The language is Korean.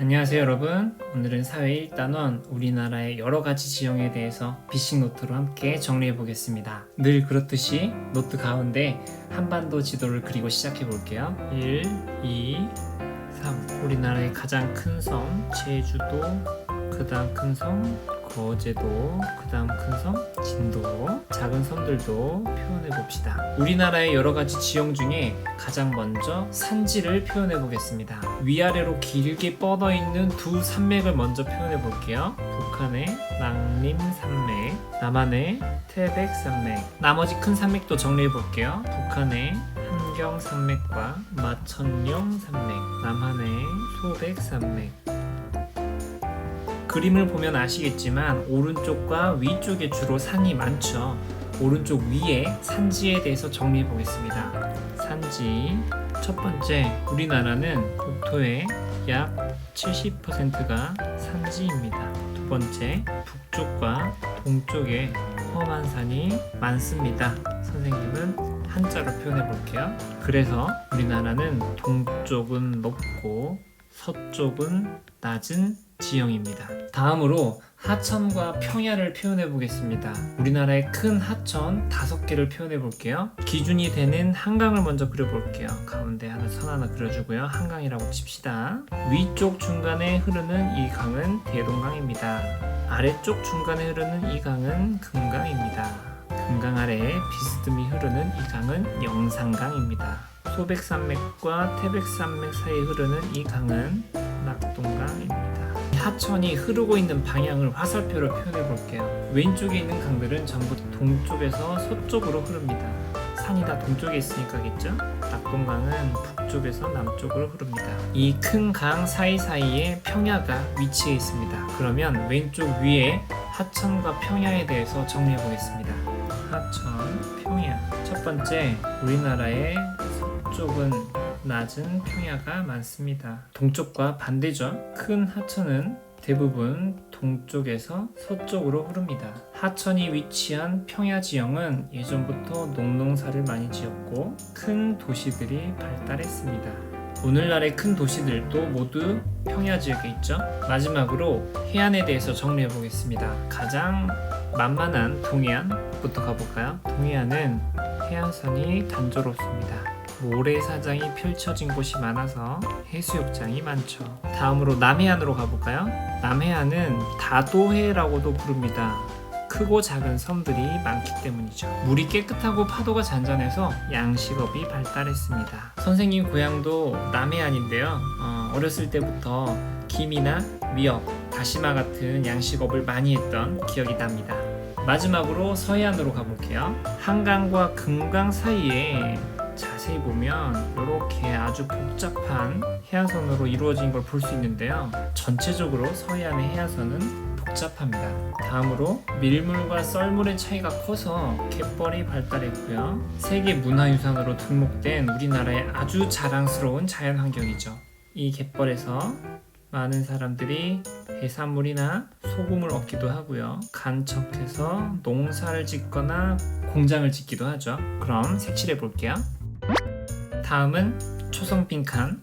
안녕하세요 여러분. 오늘은 사회 1단원 우리나라의 여러가지 지형에 대해서 비식 노트로 함께 정리해 보겠습니다. 늘 그렇듯이 노트 가운데 한반도 지도를 그리고 시작해 볼게요. 1, 2, 3 우리나라의 가장 큰 섬 제주도, 그 다음 큰 섬 거제도, 그 다음 큰 섬 진도, 작은 섬들도 표현해 봅시다. 우리나라의 여러가지 지형 중에 가장 먼저 산지를 표현해 보겠습니다. 위아래로 길게 뻗어 있는 두 산맥을 먼저 표현해 볼게요. 북한의 낭림산맥, 남한의 태백산맥. 나머지 큰 산맥도 정리해 볼게요. 북한의 함경산맥과 마천령산맥, 남한의 소백산맥. 그림을 보면 아시겠지만 오른쪽과 위쪽에 주로 산이 많죠. 오른쪽 위에 산지에 대해서 정리해 보겠습니다. 산지. 첫 번째, 우리나라는 국토의 약 70%가 산지입니다. 두 번째, 북쪽과 동쪽에 험한 산이 많습니다. 선생님은 한자로 표현해 볼게요. 그래서 우리나라는 동쪽은 높고 서쪽은 낮은 지형입니다. 다음으로 하천과 평야를 표현해 보겠습니다. 우리나라의 큰 하천 5개를 표현해 볼게요. 기준이 되는 한강을 먼저 그려 볼게요. 가운데 하나 선 하나 그려주고요. 한강이라고 칩시다. 위쪽 중간에 흐르는 이 강은 대동강입니다. 아래쪽 중간에 흐르는 이 강은 금강입니다. 금강 아래에 비스듬히 흐르는 이 강은 영산강입니다. 소백산맥과 태백산맥 사이에 흐르는 이 강은 낙동강입니다. 하천이 흐르고 있는 방향을 화살표로 표현해 볼게요. 왼쪽에 있는 강들은 전부 동쪽에서 서쪽으로 흐릅니다. 산이 다 동쪽에 있으니까겠죠? 낙동강은 북쪽에서 남쪽으로 흐릅니다. 이 큰 강 사이사이에 평야가 위치해 있습니다. 그러면 왼쪽 위에 하천과 평야에 대해서 정리해 보겠습니다. 하천, 평야. 첫 번째, 우리나라의 서쪽은 낮은 평야가 많습니다. 동쪽과 반대죠. 큰 하천은 대부분 동쪽에서 서쪽으로 흐릅니다. 하천이 위치한 평야 지형은 예전부터 농농사를 많이 지었고 큰 도시들이 발달했습니다. 오늘날의 큰 도시들도 모두 평야 지역에 있죠. 마지막으로 해안에 대해서 정리해 보겠습니다. 가장 만만한 동해안부터 가볼까요? 동해안은 해안선이 단조롭습니다. 모래사장이 펼쳐진 곳이 많아서 해수욕장이 많죠. 다음으로 남해안으로 가볼까요? 남해안은 다도해라고도 부릅니다. 크고 작은 섬들이 많기 때문이죠. 물이 깨끗하고 파도가 잔잔해서 양식업이 발달했습니다. 선생님 고향도 남해안인데요. 어렸을 때부터 김이나 미역, 다시마 같은 양식업을 많이 했던 기억이 납니다. 마지막으로 서해안으로 가볼게요. 한강과 금강 사이에 자세히 보면 이렇게 아주 복잡한 해안선으로 이루어진 걸 볼 수 있는데요. 전체적으로 서해안의 해안선은 복잡합니다. 다음으로 밀물과 썰물의 차이가 커서 갯벌이 발달했고요. 세계 문화유산으로 등록된 우리나라의 아주 자랑스러운 자연환경이죠. 이 갯벌에서 많은 사람들이 해산물이나 소금을 얻기도 하고요. 간척해서 농사를 짓거나 공장을 짓기도 하죠. 그럼 색칠해 볼게요. 다음은 초성 빈칸.